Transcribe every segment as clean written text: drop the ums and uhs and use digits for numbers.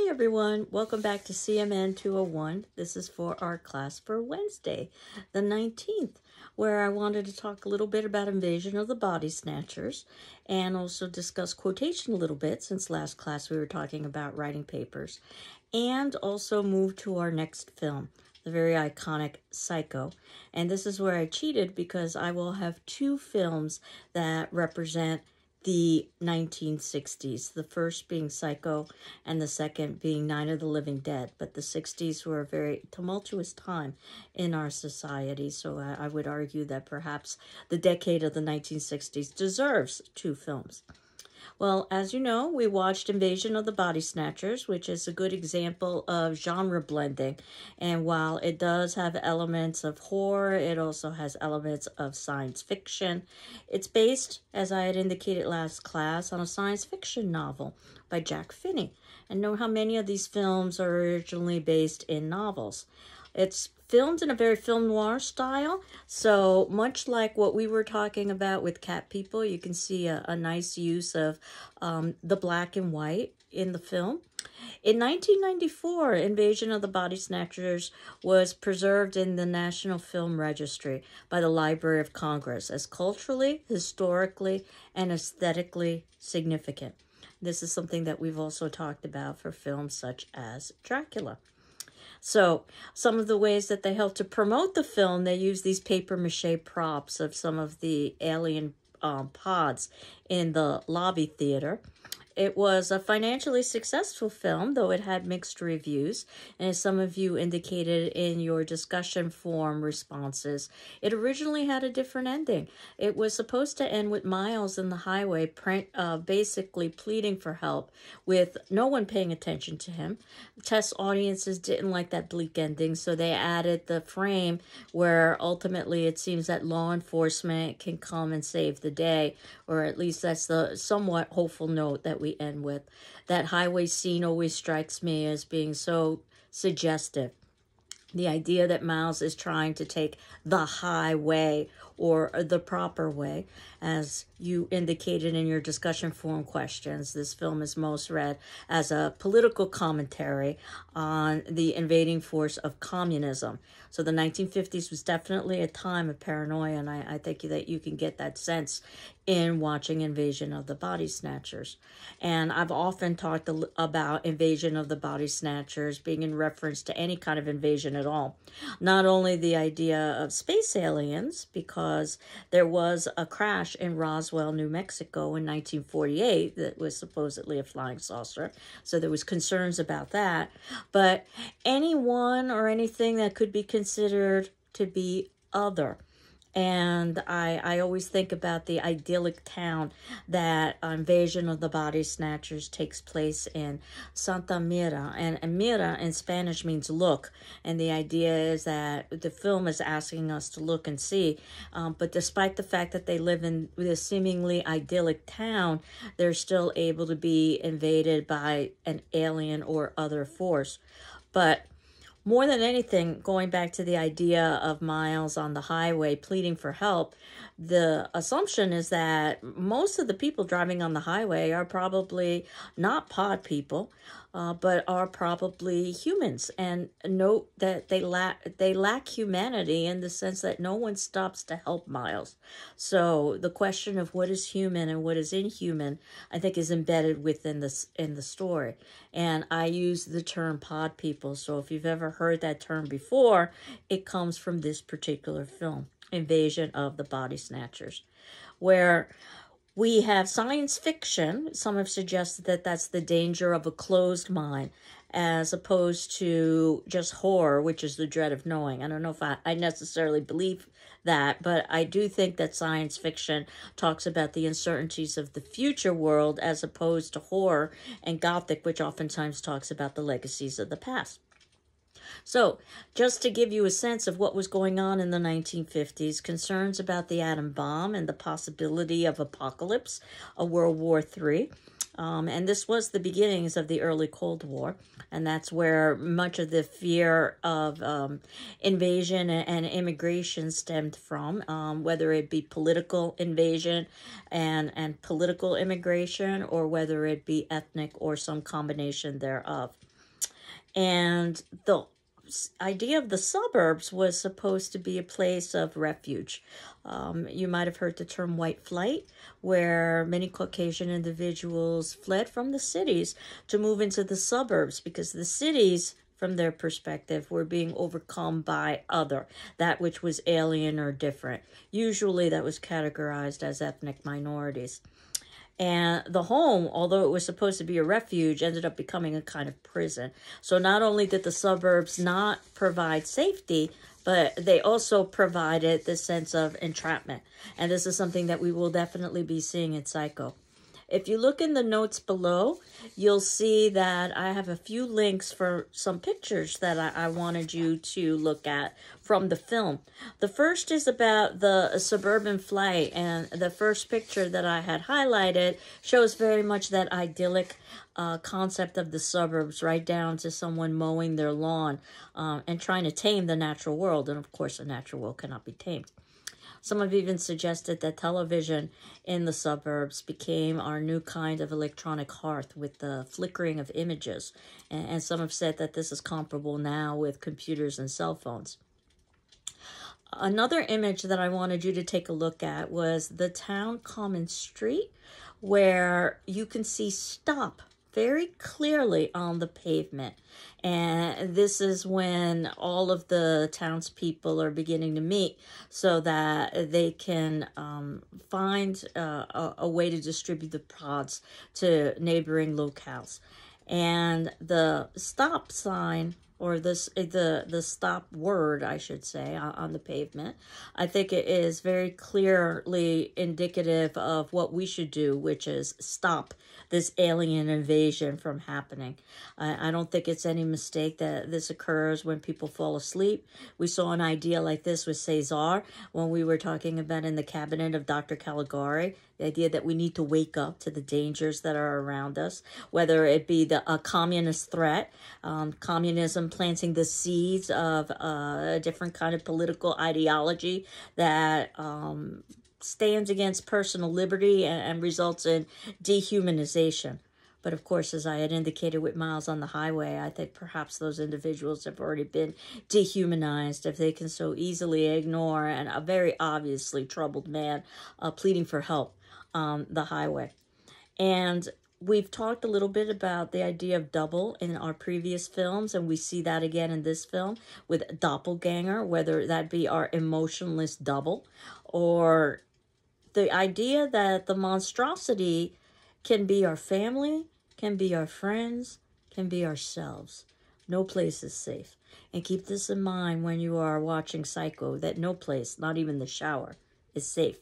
everyone, welcome back to CMN 201. This is for our class for Wednesday, the 19th, where I wanted to talk a little bit about Invasion of the Body Snatchers and also discuss quotation a little bit, since last class we were talking about writing papers, and also move to our next film, the very iconic Psycho. And this is where I cheated because I will have two films that represent the 1960s, the first being Psycho and the second being Night of the Living Dead. But the 60s were a very tumultuous time in our society, so I would argue that perhaps the decade of the 1960s deserves two films. Well, as you know, we watched Invasion of the Body Snatchers, which is a good example of genre blending. And while it does have elements of horror, it also has elements of science fiction. It's based, as I had indicated last class, on a science fiction novel by Jack Finney. And know how many of these films are originally based in novels. It's filmed in a very film noir style, so much like what we were talking about with Cat People, you can see a nice use of the black and white in the film. In 1994, Invasion of the Body Snatchers was preserved in the National Film Registry by the Library of Congress as culturally, historically, and aesthetically significant. This is something that we've also talked about for films such as Dracula. So some of the ways that they help to promote the film, they use these papier-mâché props of some of the alien pods in the lobby theater. It was a financially successful film, though it had mixed reviews. And as some of you indicated in your discussion forum responses, it originally had a different ending. It was supposed to end with Miles in the highway basically pleading for help with no one paying attention to him. Test audiences didn't like that bleak ending, so they added the frame where ultimately it seems that law enforcement can come and save the day, or at least that's the somewhat hopeful note that we end with. That highway scene always strikes me as being so suggestive. The idea that Miles is trying to take the highway or the proper way. As you indicated in your discussion forum questions, this film is most read as a political commentary on the invading force of communism. So the 1950s was definitely a time of paranoia, and I think that you can get that sense in watching Invasion of the Body Snatchers. And I've often talked about Invasion of the Body Snatchers being in reference to any kind of invasion at all. Not only the idea of space aliens, because there was a crash in Roswell, New Mexico in 1948 that was supposedly a flying saucer, so there was concerns about that, but anyone or anything that could be considered to be other. And I always think about the idyllic town that Invasion of the Body Snatchers takes place in, Santa Mira. And Mira in Spanish means look. And the idea is that the film is asking us to look and see. But despite the fact that they live in this seemingly idyllic town, they're still able to be invaded by an alien or other force. But more than anything, going back to the idea of Miles on the highway pleading for help, the assumption is that most of the people driving on the highway are probably not pod people, but are probably humans. And note that they lack humanity in the sense that no one stops to help Miles. So the question of what is human and what is inhuman, I think, is embedded within in the story. And I use the term pod people. So if you've ever heard that term before, it comes from this particular film, Invasion of the Body Snatchers, where we have science fiction. Some have suggested that that's the danger of a closed mind, as opposed to just horror, which is the dread of knowing. I don't know if I necessarily believe that, but I do think that science fiction talks about the uncertainties of the future world as opposed to horror and gothic, which oftentimes talks about the legacies of the past. So, just to give you a sense of what was going on in the 1950s, concerns about the atom bomb and the possibility of apocalypse, a World War III. And this was the beginnings of the early Cold War. And that's where much of the fear of invasion and immigration stemmed from, whether it be political invasion and political immigration, or whether it be ethnic or some combination thereof. And the idea of the suburbs was supposed to be a place of refuge. You might have heard the term white flight, where many Caucasian individuals fled from the cities to move into the suburbs because the cities, from their perspective, were being overcome by that which was alien or different. Usually that was categorized as ethnic minorities. And the home, although it was supposed to be a refuge, ended up becoming a kind of prison. So not only did the suburbs not provide safety, but they also provided this sense of entrapment. And this is something that we will definitely be seeing in Psycho. If you look in the notes below, you'll see that I have a few links for some pictures that I wanted you to look at from the film. The first is about the suburban flight, and the first picture that I had highlighted shows very much that idyllic concept of the suburbs, right down to someone mowing their lawn and trying to tame the natural world. And of course, the natural world cannot be tamed. Some have even suggested that television in the suburbs became our new kind of electronic hearth with the flickering of images. And some have said that this is comparable now with computers and cell phones. Another image that I wanted you to take a look at was the town common street, where you can see stop very clearly on the pavement. And this is when all of the townspeople are beginning to meet so that they can find a way to distribute the pods to neighboring locales. And the stop sign, or the stop word, I should say, on the pavement, I think it is very clearly indicative of what we should do, which is stop this alien invasion from happening. I don't think it's any mistake that this occurs when people fall asleep. We saw an idea like this with Cesar when we were talking about in the cabinet of Dr. Caligari, the idea that we need to wake up to the dangers that are around us, whether it be a communist threat, communism planting the seeds of a different kind of political ideology that stands against personal liberty and results in dehumanization. But of course, as I had indicated with Miles on the Highway, I think perhaps those individuals have already been dehumanized if they can so easily ignore a very obviously troubled man pleading for help on the highway. And we've talked a little bit about the idea of double in our previous films, and we see that again in this film with doppelganger, whether that be our emotionless double or the idea that the monstrosity can be our family, can be our friends, can be ourselves. No place is safe. And keep this in mind when you are watching Psycho, that no place, not even the shower, is safe.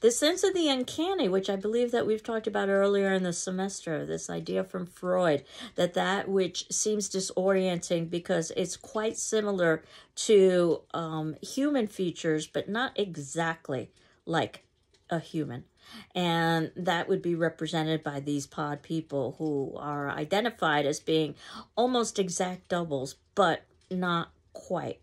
The sense of the uncanny, which I believe that we've talked about earlier in the semester, this idea from Freud, that which seems disorienting because it's quite similar to human features, but not exactly like a human. And that would be represented by these pod people who are identified as being almost exact doubles, but not quite.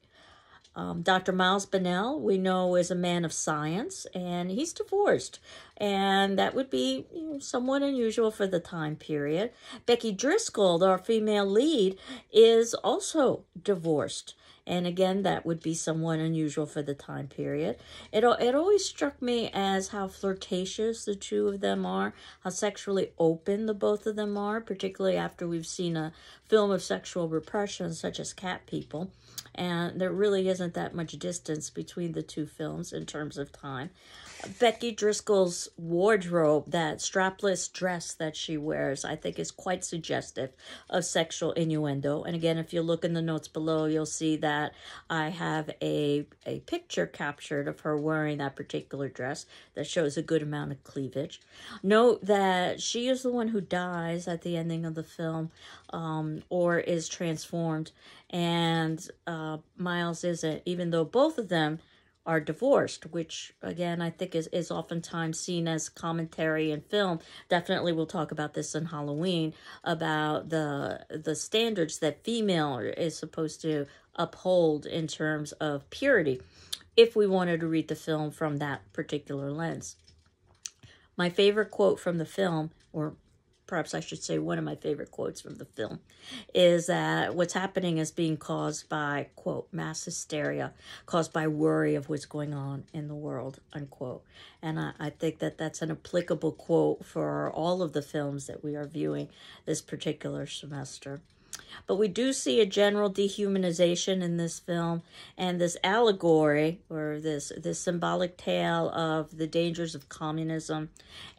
Dr. Miles Bennell, we know, is a man of science, and he's divorced. And that would be somewhat unusual for the time period. Becky Driscoll, our female lead, is also divorced. And again, that would be somewhat unusual for the time period. It always struck me as how flirtatious the two of them are, how sexually open the both of them are, particularly after we've seen a film of sexual repression such as Cat People. And there really isn't that much distance between the two films in terms of time. Becky Driscoll's wardrobe, that strapless dress that she wears, I think is quite suggestive of sexual innuendo. And again, if you look in the notes below, you'll see that I have a picture captured of her wearing that particular dress that shows a good amount of cleavage. Note that she is the one who dies at the ending of the film, or is transformed, and Miles isn't, even though both of them are divorced, which again I think is oftentimes seen as commentary in film. Definitely we'll talk about this in Halloween, about the standards that female is supposed to uphold in terms of purity, if we wanted to read the film from that particular lens. My favorite quote from the film, or perhaps I should say one of my favorite quotes from the film, is that what's happening is being caused by, quote, mass hysteria, caused by worry of what's going on in the world, unquote. And I think that that's an applicable quote for all of the films that we are viewing this particular semester. But we do see a general dehumanization in this film, and this allegory, or this symbolic tale of the dangers of communism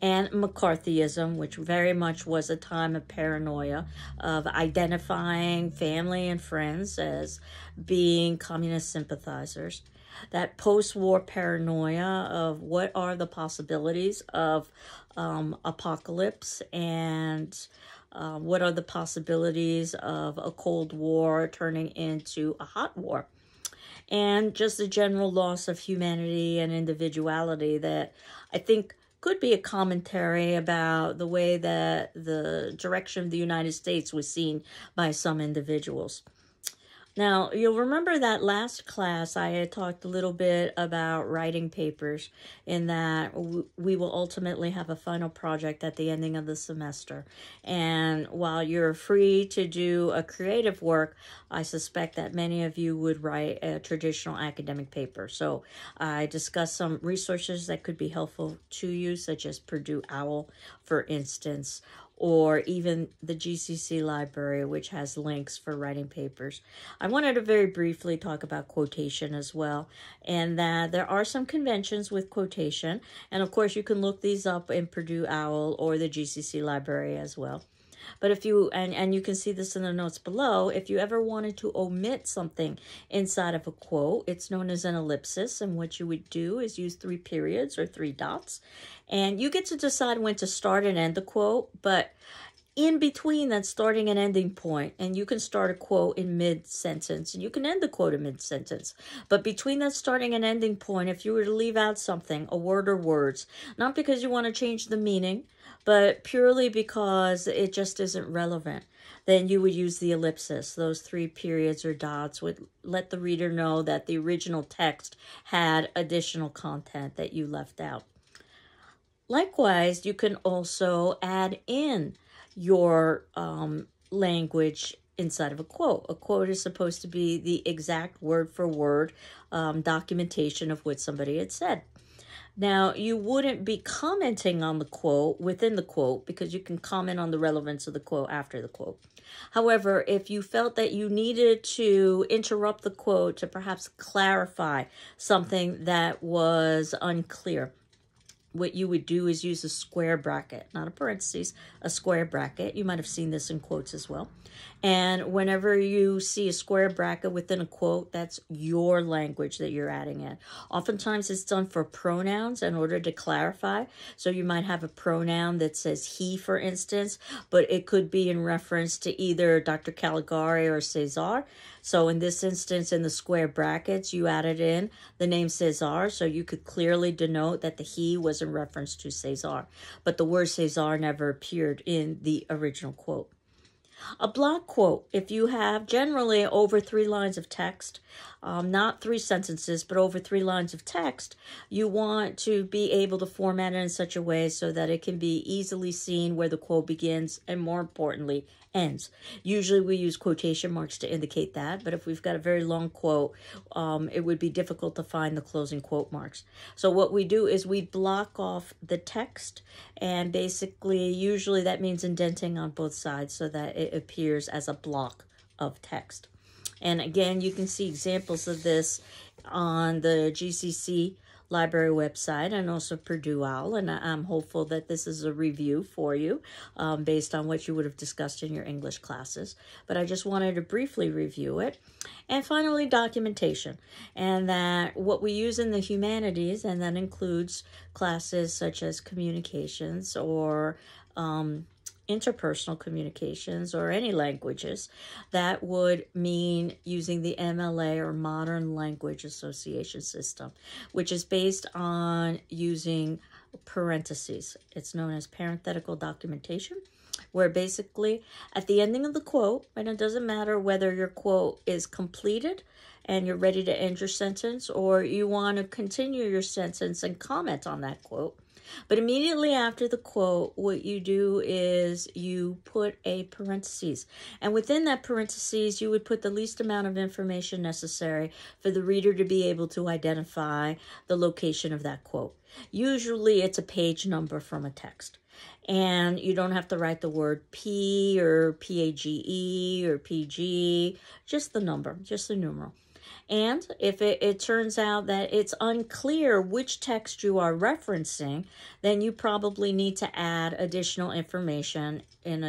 and McCarthyism, which very much was a time of paranoia, of identifying family and friends as being communist sympathizers. That post-war paranoia of what are the possibilities of apocalypse, and what are the possibilities of a Cold War turning into a hot war, and just the general loss of humanity and individuality that I think could be a commentary about the way that the direction of the United States was seen by some individuals. Now, you'll remember that last class I had talked a little bit about writing papers, in that we will ultimately have a final project at the ending of the semester. And while you're free to do a creative work, I suspect that many of you would write a traditional academic paper. So I discussed some resources that could be helpful to you, such as Purdue OWL, for instance, or even the GCC library, which has links for writing papers. I wanted to very briefly talk about quotation as well, and that there are some conventions with quotation, and of course you can look these up in Purdue OWL or the GCC library as well. But if you, and you can see this in the notes below, if you ever wanted to omit something inside of a quote, it's known as an ellipsis, and what you would do is use 3 periods or 3 dots, and you get to decide when to start and end the quote, but in between that starting and ending point, and you can start a quote in mid-sentence, and you can end the quote in mid-sentence, but between that starting and ending point, if you were to leave out something, a word or words, not because you want to change the meaning, but purely because it just isn't relevant, then you would use the ellipsis. Those 3 periods or dots would let the reader know that the original text had additional content that you left out. Likewise, you can also add in your language inside of a quote. A quote is supposed to be the exact word-for-word documentation of what somebody had said. Now, you wouldn't be commenting on the quote within the quote, because you can comment on the relevance of the quote after the quote. However, if you felt that you needed to interrupt the quote to perhaps clarify something that was unclear, what you would do is use a square bracket, not a parentheses, a square bracket. You might have seen this in quotes as well. And whenever you see a square bracket within a quote, that's your language that you're adding in. Oftentimes it's done for pronouns in order to clarify. So you might have a pronoun that says he, for instance, but it could be in reference to either Dr. Caligari or Cesar. So in this instance, in the square brackets, you added in the name Cesar, so you could clearly denote that the he was in reference to Cesar. But the word Cesar never appeared in the original quote. A block quote, if you have generally over 3 lines of text, not 3 sentences, but over 3 lines of text, you want to be able to format it in such a way so that it can be easily seen where the quote begins and, more importantly, ends. Usually we use quotation marks to indicate that, but if we've got a very long quote, it would be difficult to find the closing quote marks. So what we do is we block off the text, and basically usually that means indenting on both sides so that it appears as a block of text. And again, you can see examples of this on the GCC library website and also Purdue OWL, and I'm hopeful that this is a review for you based on what you would have discussed in your English classes, but I just wanted to briefly review it. And finally, documentation, and that what we use in the humanities, and that includes classes such as communications or interpersonal communications or any languages, that would mean using the MLA or Modern Language Association system, which is based on using parentheses. It's known as parenthetical documentation, where basically at the ending of the quote, and it doesn't matter whether your quote is completed and you're ready to end your sentence, or you want to continue your sentence and comment on that quote, But immediately after the quote, what you do is you put a parentheses. And within that parentheses, you would put the least amount of information necessary for the reader to be able to identify the location of that quote. Usually it's a page number from a text. And you don't have to write the word P or PAGE or PG, just the number, just the numeral. And if it turns out that it's unclear which text you are referencing, then you probably need to add additional information in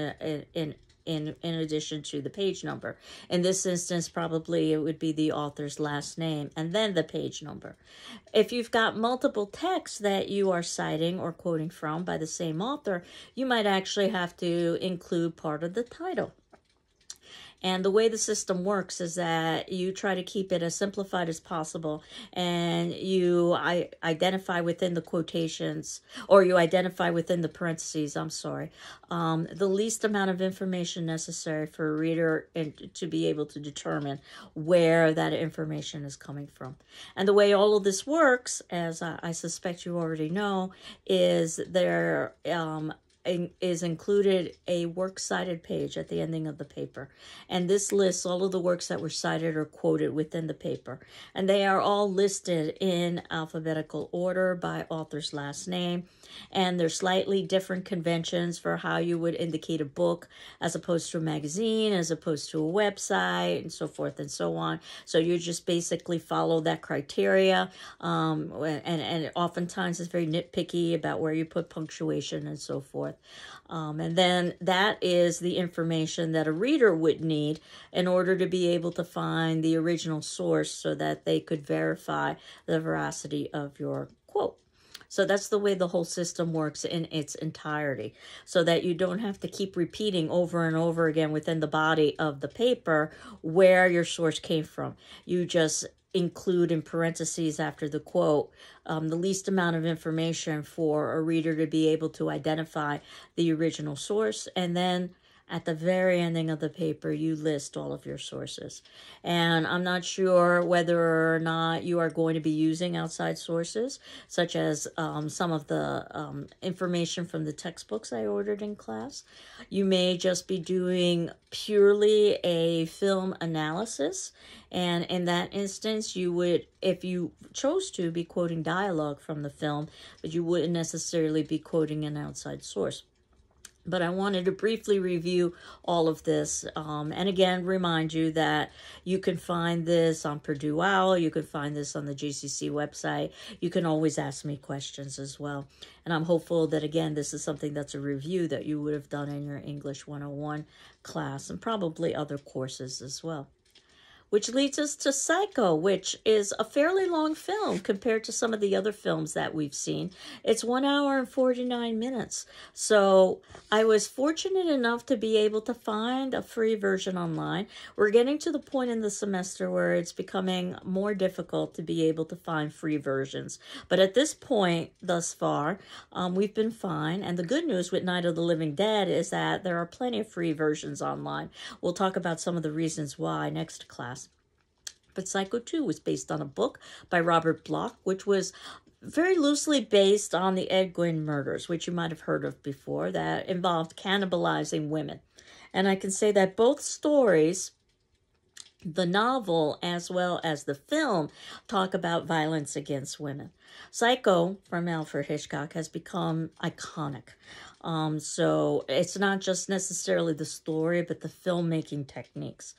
addition to the page number. In this instance, probably it would be the author's last name and then the page number. If you've got multiple texts that you are citing or quoting from by the same author, you might actually have to include part of the title. And the way the system works is that you try to keep it as simplified as possible, and you identify within the quotations, or you identify within the parentheses, the least amount of information necessary for a reader to be able to determine where that information is coming from. And the way all of this works, as I suspect you already know, is there is included a works cited page at the ending of the paper. And this lists all of the works that were cited or quoted within the paper. And they are all listed in alphabetical order by author's last name. And there's slightly different conventions for how you would indicate a book as opposed to a magazine, as opposed to a website, and so forth and so on. So you just basically follow that criteria. And oftentimes it's very nitpicky about where you put punctuation and so forth. And then that is the information that a reader would need in order to be able to find the original source so that they could verify the veracity of your quote. So that's the way the whole system works in its entirety, so that you don't have to keep repeating over and over again within the body of the paper where your source came from. You just include in parentheses after the quote the least amount of information for a reader to be able to identify the original source, and then at the very ending of the paper, you list all of your sources. And I'm not sure whether or not you are going to be using outside sources, such as some of the information from the textbooks I ordered in class. You may just be doing purely a film analysis. And in that instance, you would, if you chose to, be quoting dialogue from the film, but you wouldn't necessarily be quoting an outside source. But I wanted to briefly review all of this, and again, remind you that you can find this on Purdue OWL, you can find this on the JCC website. You can always ask me questions as well. And I'm hopeful that, again, this is something that's a review that you would have done in your English 101 class, and probably other courses as well. Which leads us to Psycho, which is a fairly long film compared to some of the other films that we've seen. It's 1 hour and 49 minutes. So I was fortunate enough to be able to find a free version online. We're getting to the point in the semester where it's becoming more difficult to be able to find free versions. But at this point, thus far, we've been fine. And the good news with Night of the Living Dead is that there are plenty of free versions online. We'll talk about some of the reasons why next class. But Psycho 2 was based on a book by Robert Bloch, which was very loosely based on the Ed Gein murders, which you might have heard of before, that involved cannibalizing women. And I can say that both stories, the novel as well as the film, talk about violence against women. Psycho, from Alfred Hitchcock, has become iconic. So it's not just necessarily the story, but the filmmaking techniques.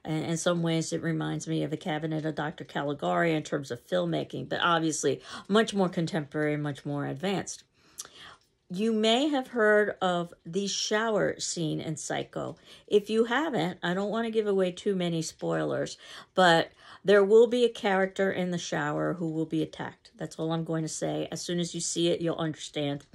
And in some ways, it reminds me of A Cabinet of Dr. Caligari in terms of filmmaking, but obviously much more contemporary, much more advanced. You may have heard of the shower scene in Psycho. If you haven't, I don't want to give away too many spoilers, but there will be a character in the shower who will be attacked. That's all I'm going to say. As soon as you see it, you'll understand.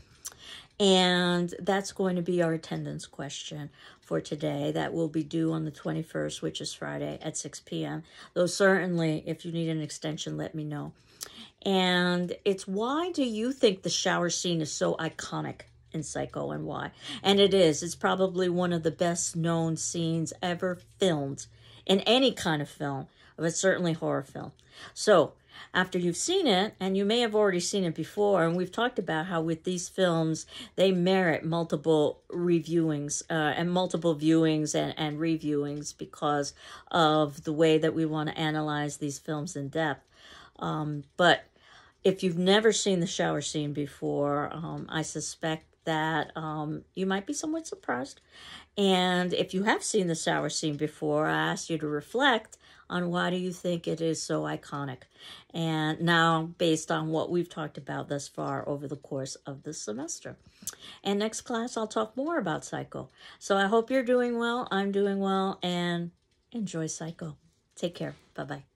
And that's going to be our attendance question for today. That will be due on the 21st, which is Friday at 6 p.m. Though certainly, if you need an extension, let me know. And it's, why do you think the shower scene is so iconic in Psycho, and why? And it is. It's probably one of the best known scenes ever filmed in any kind of film, but certainly horror film. So after you've seen it, and you may have already seen it before, and we've talked about how with these films, they merit multiple reviewings and multiple viewings and reviewings because of the way that we want to analyze these films in depth. But if you've never seen the shower scene before, I suspect that you might be somewhat surprised. And if you have seen the shower scene before, I ask you to reflect on why do you think it is so iconic. And now, based on what we've talked about thus far over the course of the semester. And next class, I'll talk more about Psycho. So I hope you're doing well, I'm doing well, and enjoy Psycho. Take care. Bye-bye.